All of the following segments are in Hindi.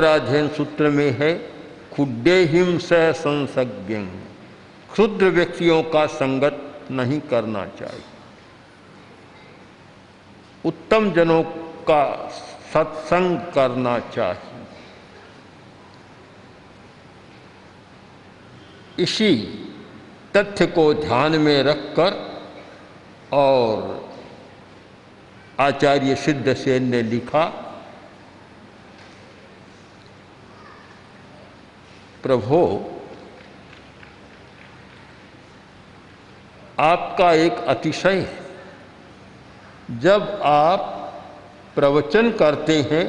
अध्ययन सूत्र में है खुड्डेहिम सह संसज्ञं, क्षुद्र व्यक्तियों का संगत नहीं करना चाहिए, उत्तम जनों का सत्संग करना चाहिए। इसी तथ्य को ध्यान में रखकर और आचार्य सिद्धसेन ने लिखा, प्रभो आपका एक अतिशय है, जब आप प्रवचन करते हैं,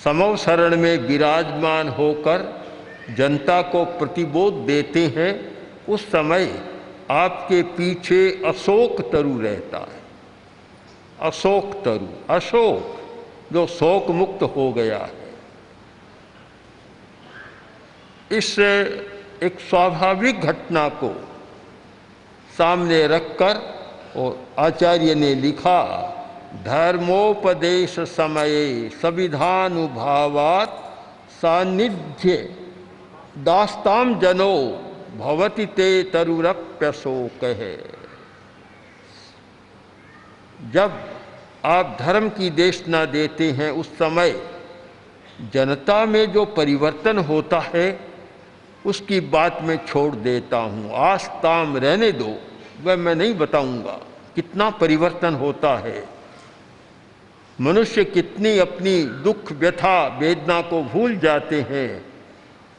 समवसरण में विराजमान होकर जनता को प्रतिबोध देते हैं, उस समय आपके पीछे अशोक तरु रहता है। अशोक तरु, अशोक जो शोक मुक्त हो गया है। इस एक स्वाभाविक घटना को सामने रखकर और आचार्य ने लिखा, धर्मोपदेश समये सविधानुभावात् सानिध्य दास्ताम जनो भवति ते तरुरप्यशोक है। जब आप धर्म की देशना देते हैं, उस समय जनता में जो परिवर्तन होता है उसकी बात मैं छोड़ देता हूँ। आस्ताम रहने दो, वह मैं नहीं बताऊँगा कितना परिवर्तन होता है। मनुष्य कितनी अपनी दुख व्यथा वेदना को भूल जाते हैं,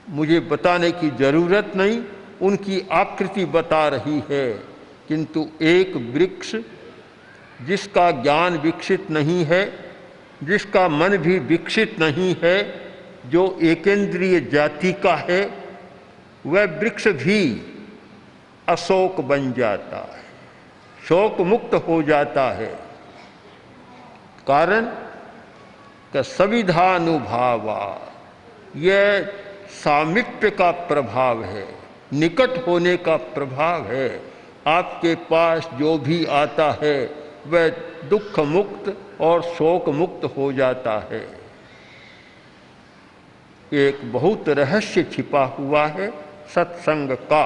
मुझे बताने की जरूरत नहीं, उनकी आकृति बता रही है। किंतु एक वृक्ष जिसका ज्ञान विकसित नहीं है, जिसका मन भी विकसित नहीं है, जो एकेंद्रीय जाति का है, वह वृक्ष भी अशोक बन जाता है, शोक मुक्त हो जाता है। कारण का सविधानुभावा, यह सामीप्य का प्रभाव है, निकट होने का प्रभाव है। आपके पास जो भी आता है वह दुख मुक्त और शोक मुक्त हो जाता है। एक बहुत रहस्य छिपा हुआ है सत्संग का,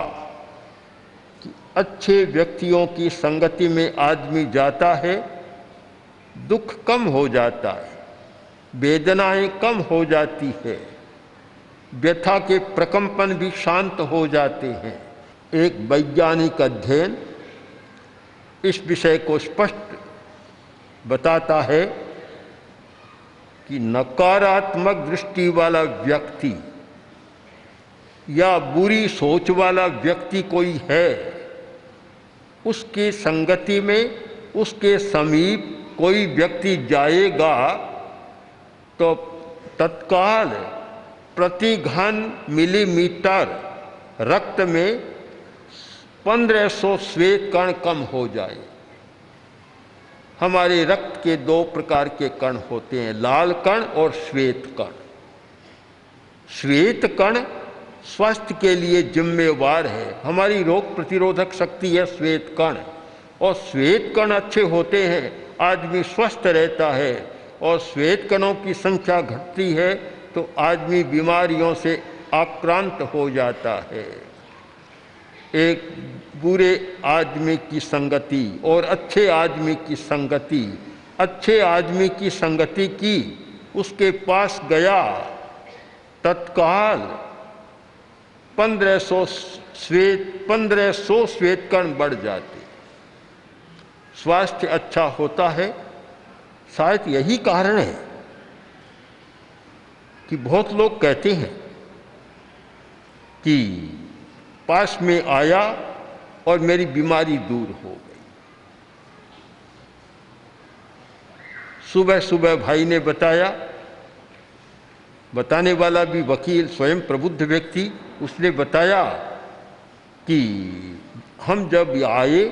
कि अच्छे व्यक्तियों की संगति में आदमी जाता है, दुख कम हो जाता है, वेदनाएं कम हो जाती है, व्यथा के प्रकंपन भी शांत हो जाते हैं। एक वैज्ञानिक अध्ययन इस विषय को स्पष्ट बताता है कि नकारात्मक दृष्टि वाला व्यक्ति या बुरी सोच वाला व्यक्ति कोई है, उसकी संगति में, उसके समीप कोई व्यक्ति जाएगा तो तत्काल प्रति घन मिलीमीटर रक्त में 1500 श्वेत कण कम हो जाए। हमारे रक्त के दो प्रकार के कण होते हैं, लाल कण और श्वेत कण। श्वेत कण स्वास्थ्य के लिए जिम्मेवार है, हमारी रोग प्रतिरोधक शक्ति है श्वेत कण, और श्वेत कण अच्छे होते हैं, आदमी स्वस्थ रहता है। और श्वेत कणों की संख्या घटती है तो आदमी बीमारियों से आक्रांत हो जाता है। एक बुरे आदमी की संगति और अच्छे आदमी की संगति, अच्छे आदमी की संगति की, उसके पास गया, तत्काल 1500 श्वेत कण बढ़ जाते, स्वास्थ्य अच्छा होता है। शायद यही कारण है कि बहुत लोग कहते हैं कि पास में आया और मेरी बीमारी दूर हो गई। सुबह सुबह भाई ने बताया, बताने वाला भी वकील, स्वयं प्रबुद्ध व्यक्ति, उसने बताया कि हम जब आए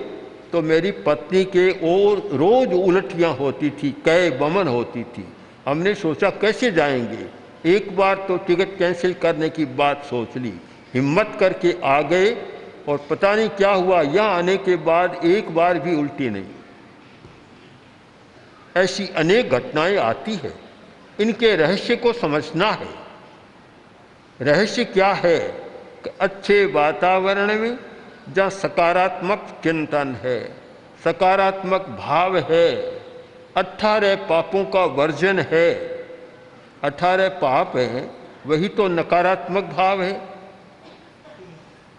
तो मेरी पत्नी के और रोज उलटियां होती थी, कै बमन होती थी। हमने सोचा कैसे जाएंगे, एक बार तो टिकट कैंसिल करने की बात सोच ली, हिम्मत करके आ गए और पता नहीं क्या हुआ, यहाँ आने के बाद एक बार भी उल्टी नहीं। ऐसी अनेक घटनाएं आती है। इनके रहस्य को समझना है। रहस्य क्या है कि अच्छे वातावरण में जहाँ सकारात्मक चिंतन है, सकारात्मक भाव है, 18 पापों का वर्जन है। 18 पाप हैं, वही तो नकारात्मक भाव है,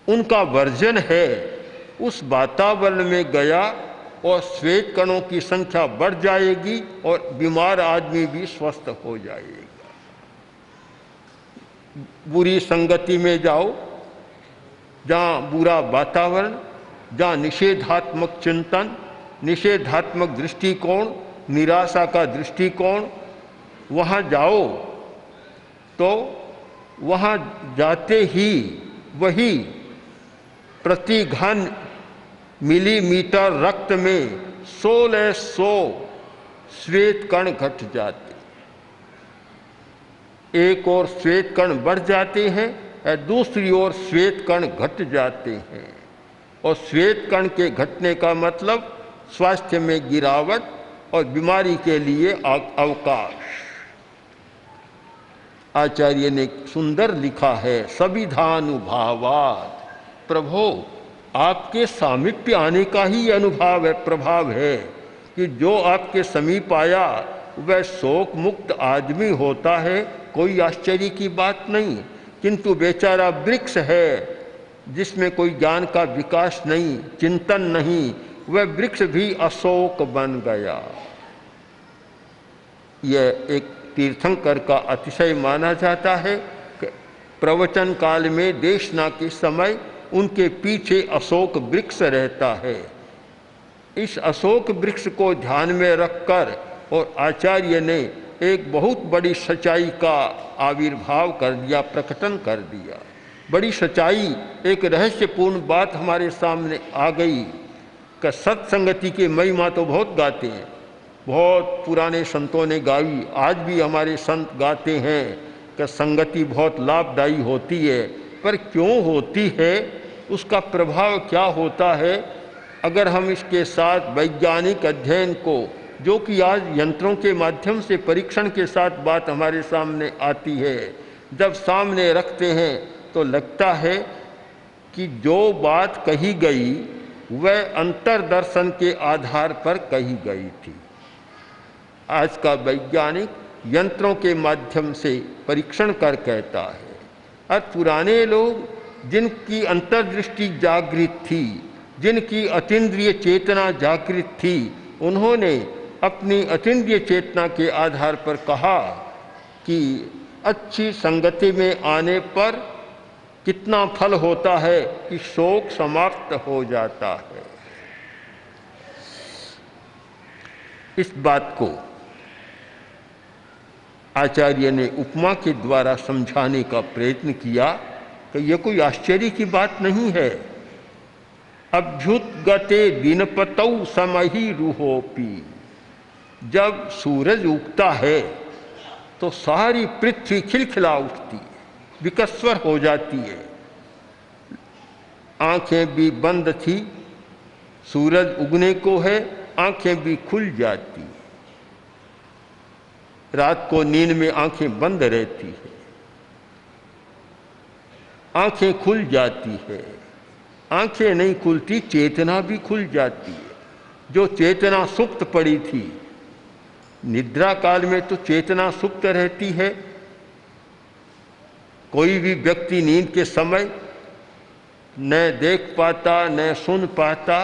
उनका वर्जन है। उस वातावरण में गया और श्वेत कणों की संख्या बढ़ जाएगी और बीमार आदमी भी स्वस्थ हो जाएगा। बुरी संगति में जाओ, जहाँ बुरा वातावरण, जहाँ निषेधात्मक चिंतन, निषेधात्मक दृष्टिकोण, निराशा का दृष्टिकोण, वहाँ जाओ तो वहाँ जाते ही वही प्रति घन मिलीमीटर रक्त में 1600 श्वेत कण घट जाते। एक ओर श्वेत कण बढ़ जाते हैं और दूसरी ओर श्वेत कण घट जाते हैं। और श्वेत कण के घटने का मतलब स्वास्थ्य में गिरावट और बीमारी के लिए अवकाश। आचार्य ने सुंदर लिखा है, सविधानुभावात्। प्रभो, आपके सामीप्य आने का ही अनुभव है, प्रभाव है कि जो आपके समीप आया वह शोक मुक्त आदमी होता है। कोई आश्चर्य की बात नहीं, किंतु बेचारा वृक्ष है जिसमें कोई ज्ञान का विकास नहीं, चिंतन नहीं, वह वृक्ष भी अशोक बन गया। यह एक तीर्थंकर का अतिशय माना जाता है कि प्रवचन काल में देशना के समय उनके पीछे अशोक वृक्ष रहता है। इस अशोक वृक्ष को ध्यान में रखकर और आचार्य ने एक बहुत बड़ी सच्चाई का आविर्भाव कर दिया, प्रकटन कर दिया। बड़ी सच्चाई, एक रहस्यपूर्ण बात हमारे सामने आ गई कि सत्संगति की महिमा तो बहुत गाते हैं, बहुत पुराने संतों ने गाई, आज भी हमारे संत गाते हैं कि संगति बहुत लाभदायी होती है। पर क्यों होती है, उसका प्रभाव क्या होता है, अगर हम इसके साथ वैज्ञानिक अध्ययन को, जो कि आज यंत्रों के माध्यम से परीक्षण के साथ बात हमारे सामने आती है, जब सामने रखते हैं तो लगता है कि जो बात कही गई वह अंतर्दर्शन के आधार पर कही गई थी। आज का वैज्ञानिक यंत्रों के माध्यम से परीक्षण कर कहता है, और पुराने लोग जिनकी अंतर्दृष्टि जागृत थी, जिनकी अतीन्द्रिय चेतना जागृत थी, उन्होंने अपनी अतीन्द्रिय चेतना के आधार पर कहा कि अच्छी संगति में आने पर कितना फल होता है कि शोक समाप्त हो जाता है। इस बात को आचार्य ने उपमा के द्वारा समझाने का प्रयत्न किया कि यह कोई आश्चर्य की बात नहीं है। अभ्युत्गते दिनपतौ समहि रुहोपि। जब सूरज उगता है तो सारी पृथ्वी खिलखिला उठती है, विकस्वर हो जाती है। आंखें भी बंद थी, सूरज उगने को है, आंखें भी खुल जाती है। रात को नींद में आंखें बंद रहती है, आंखें खुल जाती है। आंखें नहीं खुलती, चेतना भी खुल जाती है। जो चेतना सुप्त पड़ी थी, निद्रा काल में तो चेतना सुप्त रहती है। कोई भी व्यक्ति नींद के समय न देख पाता, न सुन पाता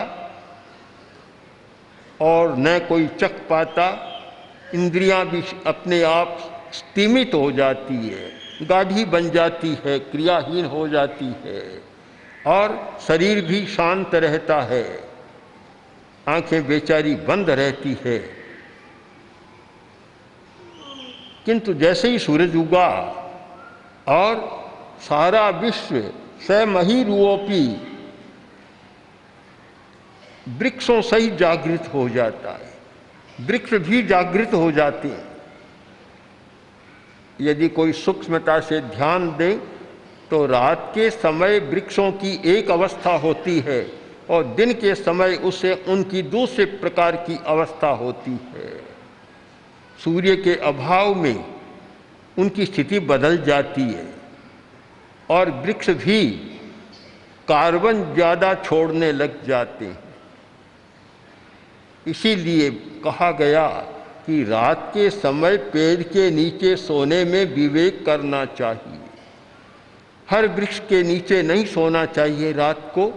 और न कोई चख पाता। इंद्रियां भी अपने आप स्तिमित हो जाती है, गाढ़ी बन जाती है, क्रियाहीन हो जाती है और शरीर भी शांत रहता है। आंखें बेचारी बंद रहती है। किंतु जैसे ही सूरज उगा और सारा विश्व समहि रुहोपि, वृक्षों से ही जागृत हो जाता है, वृक्ष भी जागृत हो जाते हैं। यदि कोई सूक्ष्मता से ध्यान दे तो रात के समय वृक्षों की एक अवस्था होती है और दिन के समय उसे उनकी दूसरे प्रकार की अवस्था होती है। सूर्य के अभाव में उनकी स्थिति बदल जाती है और वृक्ष भी कार्बन ज़्यादा छोड़ने लग जाते हैं। इसीलिए कहा गया कि रात के समय पेड़ के नीचे सोने में विवेक करना चाहिए। हर वृक्ष के नीचे नहीं सोना चाहिए रात को।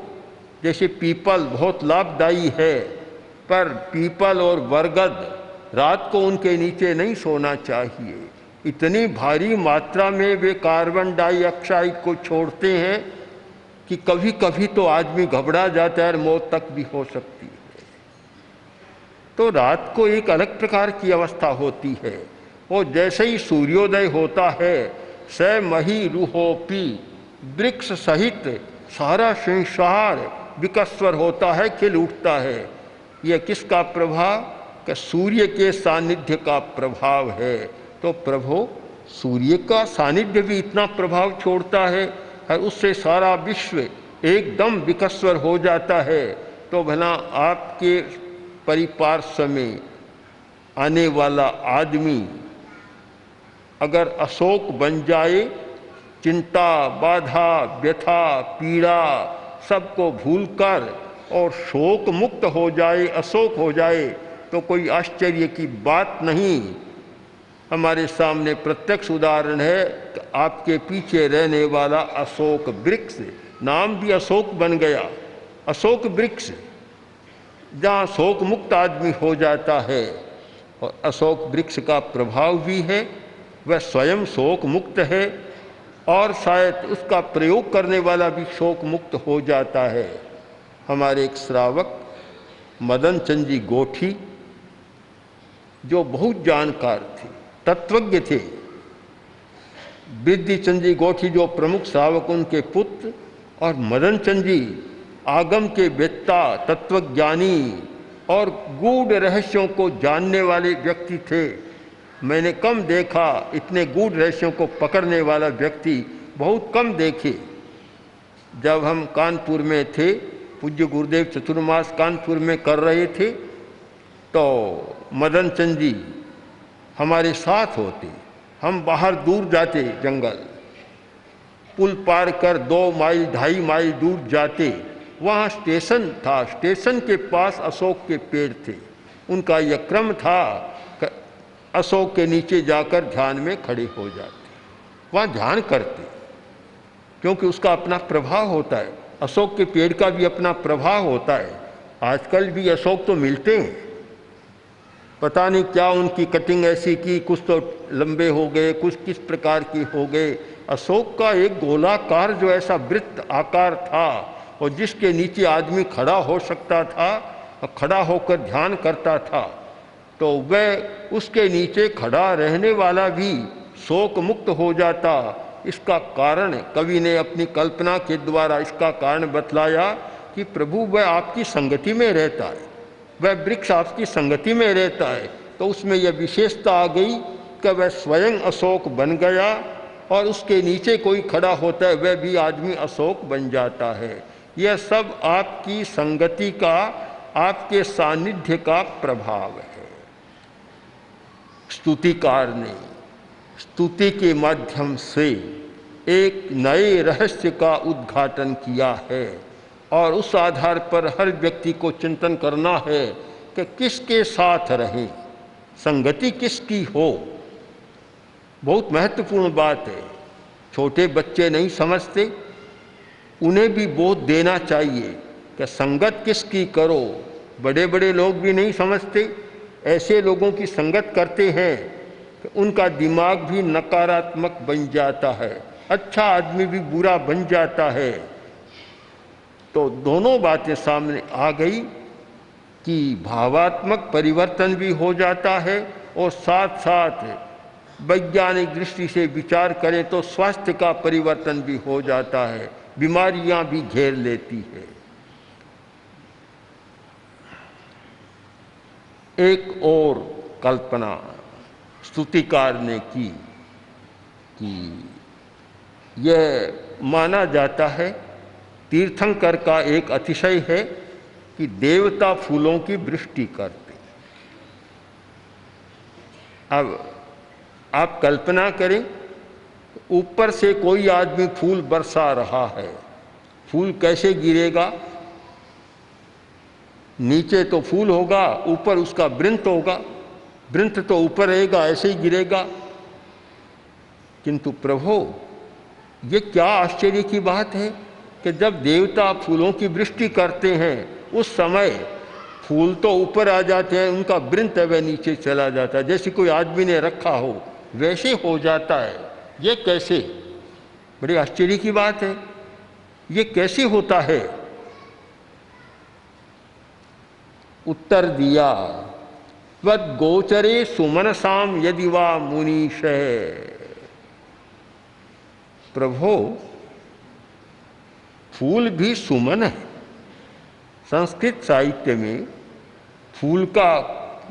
जैसे पीपल बहुत लाभदायी है, पर पीपल और बरगद रात को उनके नीचे नहीं सोना चाहिए। इतनी भारी मात्रा में वे कार्बन डाइऑक्साइड को छोड़ते हैं कि कभी कभी तो आदमी घबरा जाता है और मौत तक भी हो सकती है। तो रात को एक अलग प्रकार की अवस्था होती है। और जैसे ही सूर्योदय होता है, स मही रूहोपी, वृक्ष सहित सारा संसार विकस्वर होता है, खिल उठता है। यह किसका प्रभाव? कि सूर्य के सानिध्य का प्रभाव है। तो प्रभु, सूर्य का सानिध्य भी इतना प्रभाव छोड़ता है और उससे सारा विश्व एकदम विकस्वर हो जाता है। तो भला आपके परिपार्श्व में आने वाला आदमी अगर अशोक बन जाए, चिंता, बाधा, व्यथा, पीड़ा सबको भूलकर और शोक मुक्त हो जाए, अशोक हो जाए, तो कोई आश्चर्य की बात नहीं। हमारे सामने प्रत्यक्ष उदाहरण है कि आपके पीछे रहने वाला अशोक वृक्ष, नाम भी अशोक बन गया, अशोक वृक्ष, जहाँ शोक मुक्त आदमी हो जाता है। और अशोक वृक्ष का प्रभाव भी है, वह स्वयं शोक मुक्त है और शायद उसका प्रयोग करने वाला भी शोक मुक्त हो जाता है। हमारे एक श्रावक मदन चंद जी गोठी, जो बहुत जानकार थे, तत्वज्ञ थे, बिरदी चंद जी गोठी जो प्रमुख श्रावक उनके पुत्र, और मदन चंद जी आगम के वेत्ता, तत्वज्ञानी और गूढ़ रहस्यों को जानने वाले व्यक्ति थे। मैंने कम देखा, इतने गूढ़ रहस्यों को पकड़ने वाला व्यक्ति बहुत कम देखे। जब हम कानपुर में थे, पूज्य गुरुदेव चतुर्मास कानपुर में कर रहे थे, तो मदन चंद जी हमारे साथ होते। हम बाहर दूर जाते, जंगल पुल पार कर 2 माइल 2.5 माइल दूर जाते, वहाँ स्टेशन था, स्टेशन के पास अशोक के पेड़ थे। उनका यह क्रम था कि अशोक के नीचे जाकर ध्यान में खड़े हो जाते, वहाँ ध्यान करते, क्योंकि उसका अपना प्रभाव होता है। अशोक के पेड़ का भी अपना प्रभाव होता है। आजकल भी अशोक तो मिलते हैं, पता नहीं क्या उनकी कटिंग ऐसी की, कुछ तो लंबे हो गए, कुछ किस प्रकार की हो गए। अशोक का एक गोलाकार जो ऐसा वृत्त आकार था और जिसके नीचे आदमी खड़ा हो सकता था और खड़ा होकर ध्यान करता था, तो वह उसके नीचे खड़ा रहने वाला भी शोक मुक्त हो जाता। इसका कारण कवि ने अपनी कल्पना के द्वारा इसका कारण बतलाया कि प्रभु वह आपकी संगति में रहता है, वह वृक्ष आपकी संगति में रहता है। तो उसमें यह विशेषता आ गई कि वह स्वयं अशोक बन गया और उसके नीचे कोई खड़ा होता है, वह भी आदमी अशोक बन जाता है। यह सब आपकी संगति का, आपके सानिध्य का प्रभाव है। स्तुतिकार ने स्तुति के माध्यम से एक नए रहस्य का उद्घाटन किया है और उस आधार पर हर व्यक्ति को चिंतन करना है कि किसके साथ रहें, संगति किसकी हो। बहुत महत्वपूर्ण बात है। छोटे बच्चे नहीं समझते, उन्हें भी बोध देना चाहिए कि संगत किसकी करो। बड़े बड़े लोग भी नहीं समझते, ऐसे लोगों की संगत करते हैं कि उनका दिमाग भी नकारात्मक बन जाता है, अच्छा आदमी भी बुरा बन जाता है। तो दोनों बातें सामने आ गई कि भावात्मक परिवर्तन भी हो जाता है और साथ साथ वैज्ञानिक दृष्टि से विचार करें तो स्वास्थ्य का परिवर्तन भी हो जाता है, बीमारियां भी घेर लेती है। एक और कल्पना स्तुतिकार ने की कि यह माना जाता है, तीर्थंकर का एक अतिशय है कि देवता फूलों की वृष्टि करते। अब आप कल्पना करें, ऊपर से कोई आदमी फूल बरसा रहा है, फूल कैसे गिरेगा? नीचे तो फूल होगा, ऊपर उसका वृंत होगा, वृंत तो ऊपर रहेगा, ऐसे ही गिरेगा। किंतु प्रभु, ये क्या आश्चर्य की बात है कि जब देवता फूलों की वृष्टि करते हैं उस समय फूल तो ऊपर आ जाते हैं, उनका वृंत है वह नीचे चला जाता है, जैसे कोई आदमी ने रखा हो वैसे हो जाता है। ये कैसे? बड़ी आश्चर्य की बात है, ये कैसे होता है? उत्तर दिया, त्वद गोचरे सुमनसाम यदि वा मुनीश। प्रभो, फूल भी सुमन है। संस्कृत साहित्य में फूल का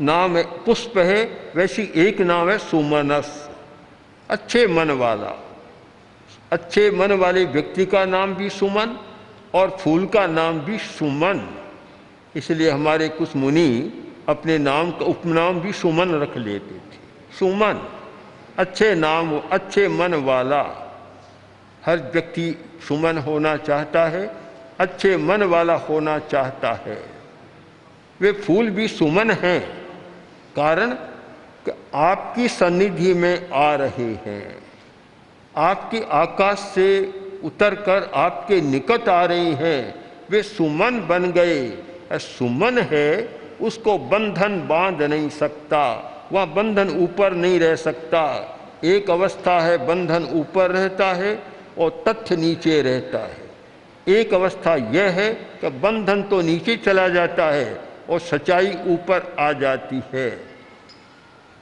नाम है, पुष्प है, वैसी एक नाम है सुमनस, अच्छे मन वाला। अच्छे मन वाले व्यक्ति का नाम भी सुमन और फूल का नाम भी सुमन। इसलिए हमारे कुछ मुनि अपने नाम का उपनाम भी सुमन रख लेते थे। सुमन, अच्छे नाम, अच्छे मन वाला। हर व्यक्ति सुमन होना चाहता है, अच्छे मन वाला होना चाहता है। वे फूल भी सुमन हैं, कारण कि आपकी सन्निधि में आ रहे हैं, आपकी आकाश से उतरकर आपके निकट आ रहे हैं, वे सुमन बन गए। सुमन है, उसको बंधन बांध नहीं सकता, वह बंधन ऊपर नहीं रह सकता। एक अवस्था है बंधन ऊपर रहता है और तथ्य नीचे रहता है। एक अवस्था यह है कि बंधन तो नीचे चला जाता है और सच्चाई ऊपर आ जाती है।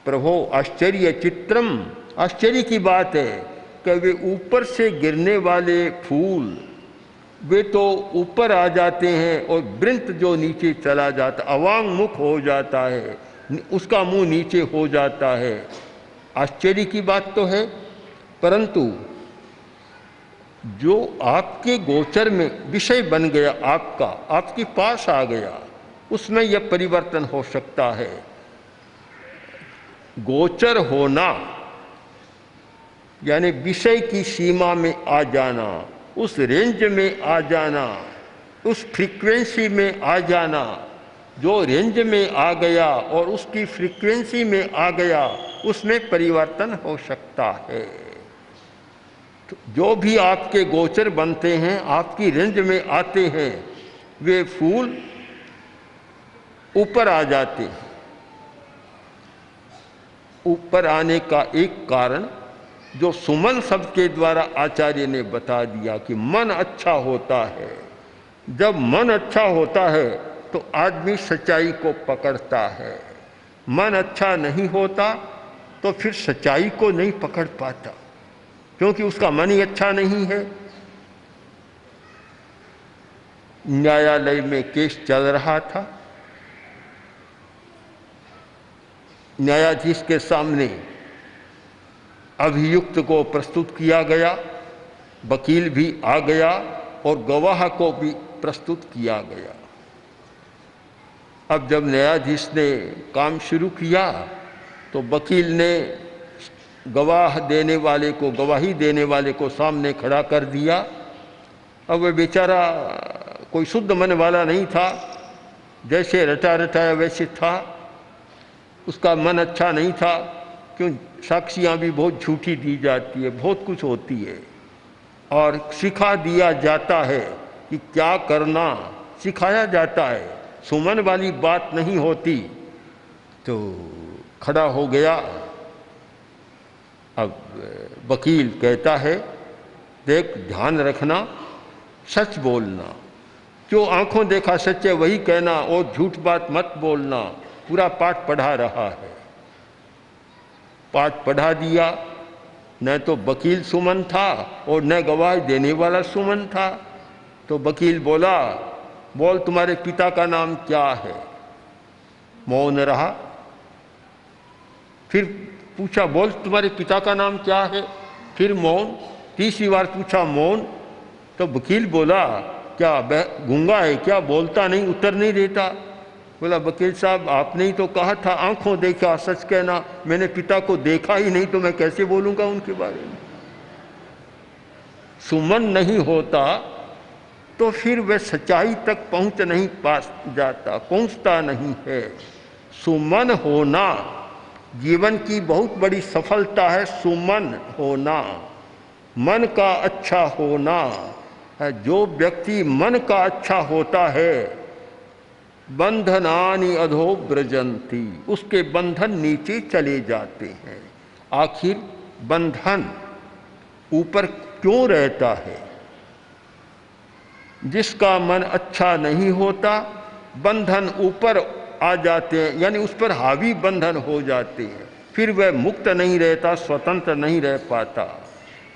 प्रभो, आश्चर्य चित्रम, आश्चर्य की बात है कि वे ऊपर से गिरने वाले फूल वे तो ऊपर आ जाते हैं और वृंत जो नीचे चला जाता, अवांग मुख हो जाता है, उसका मुंह नीचे हो जाता है। आश्चर्य की बात तो है, परंतु जो आपके गोचर में विषय बन गया, आपका, आपके पास आ गया, उसमें यह परिवर्तन हो सकता है। गोचर होना यानी विषय की सीमा में आ जाना, उस रेंज में आ जाना, उस फ्रीक्वेंसी में आ जाना। जो रेंज में आ गया और उसकी फ्रीक्वेंसी में आ गया, उसमें परिवर्तन हो सकता है। तो जो भी आपके गोचर बनते हैं, आपकी रेंज में आते हैं, वे फूल ऊपर आ जाते हैं। ऊपर आने का एक कारण जो सुमन शब्द के द्वारा आचार्य ने बता दिया कि मन अच्छा होता है। जब मन अच्छा होता है तो आदमी सच्चाई को पकड़ता है। मन अच्छा नहीं होता तो फिर सच्चाई को नहीं पकड़ पाता, क्योंकि उसका मन ही अच्छा नहीं है। न्यायालय में केस चल रहा था, न्यायाधीश के सामने अभियुक्त को प्रस्तुत किया गया, वकील भी आ गया और गवाह को भी प्रस्तुत किया गया। अब जब न्यायाधीश ने काम शुरू किया तो वकील ने गवाह देने वाले को, गवाही देने वाले को सामने खड़ा कर दिया। अब वह बेचारा कोई शुद्ध मन वाला नहीं था, जैसे रटा रटाया वैसे था, उसका मन अच्छा नहीं था। क्यों? साक्षियाँ भी बहुत झूठी दी जाती है, बहुत कुछ होती है और सिखा दिया जाता है कि क्या करना, सिखाया जाता है, सुमन वाली बात नहीं होती। तो खड़ा हो गया। अब वकील कहता है, देख, ध्यान रखना, सच बोलना, जो आंखों देखा सच है वही कहना और झूठ बात मत बोलना। पूरा पाठ पढ़ा रहा है। पाठ पढ़ा दिया। न तो वकील सुमन था और न गवाही देने वाला सुमन था। तो वकील बोला, बोल तुम्हारे पिता का नाम क्या है? मौन रहा। फिर पूछा, बोल तुम्हारे पिता का नाम क्या है? फिर मौन। तीसरी बार पूछा, मौन। तो वकील बोला, क्या गूंगा है क्या? बोलता नहीं, उत्तर नहीं देता। बोला वकील साहब आपने ही तो कहा था आंखों देखा सच कहना, मैंने पिता को देखा ही नहीं तो मैं कैसे बोलूँगा उनके बारे में। सुमन नहीं होता तो फिर वह सच्चाई तक पहुंचता नहीं है। सुमन होना जीवन की बहुत बड़ी सफलता है। सुमन होना, मन का अच्छा होना है। जो व्यक्ति मन का अच्छा होता है, बंधनानि अधो ब्रजंती, उसके बंधन नीचे चले जाते हैं। आखिर बंधन ऊपर क्यों रहता है? जिसका मन अच्छा नहीं होता, बंधन ऊपर आ जाते हैं, यानी उस पर हावी बंधन हो जाते हैं, फिर वह मुक्त नहीं रहता, स्वतंत्र नहीं रह पाता।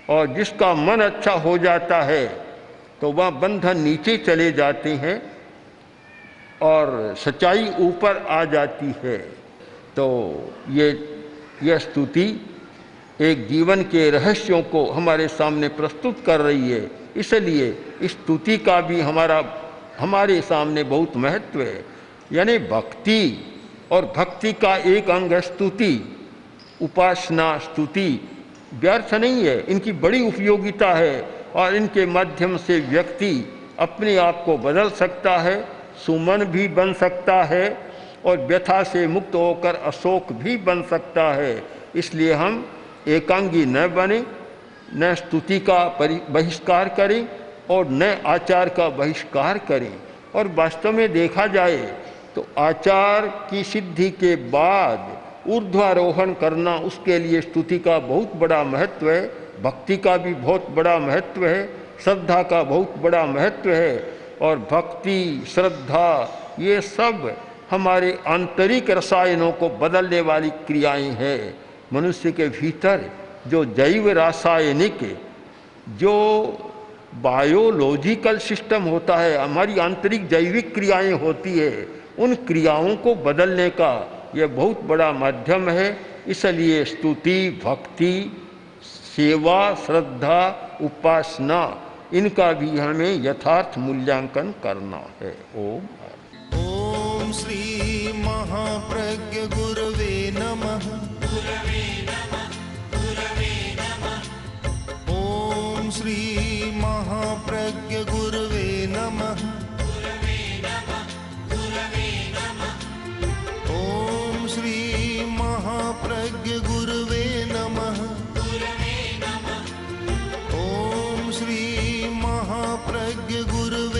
और जिसका मन अच्छा हो जाता है तो वह बंधन नीचे चले जाते हैं और सच्चाई ऊपर आ जाती है। तो यह स्तुति एक जीवन के रहस्यों को हमारे सामने प्रस्तुत कर रही है। इसलिए इस स्तुति का भी हमारे सामने बहुत महत्व है। यानी भक्ति और भक्ति का एक अंग है स्तुति। उपासना स्तुति व्यर्थ नहीं है, इनकी बड़ी उपयोगिता है और इनके माध्यम से व्यक्ति अपने आप को बदल सकता है, सुमन भी बन सकता है और व्यथा से मुक्त होकर अशोक भी बन सकता है। इसलिए हम एकांगी न बने, न स्तुति का बहिष्कार करें और न आचार का बहिष्कार करें। और वास्तव में देखा जाए तो आचार की सिद्धि के बाद ऊर्ध्वारोहण करना, उसके लिए स्तुति का बहुत बड़ा महत्व है, भक्ति का भी बहुत बड़ा महत्व है, श्रद्धा का बहुत बड़ा महत्व है। और भक्ति श्रद्धा ये सब हमारे आंतरिक रसायनों को बदलने वाली क्रियाएं हैं। मनुष्य के भीतर जो जैव रासायनिक, जो बायोलॉजिकल सिस्टम होता है, हमारी आंतरिक जैविक क्रियाएं होती है, उन क्रियाओं को बदलने का यह बहुत बड़ा माध्यम है। इसलिए स्तुति, भक्ति, सेवा, श्रद्धा, उपासना, इनका भी हमें यथार्थ मूल्यांकन करना है। ओम श्री महाप्रज्ञ गुरवे नमः। ओम श्री महाप्रज्ञ गुरवे नमः। ओम श्री महाप्रज्ञ गुरवे नमः। ओम श्री महाप्रज्ञ गुरवे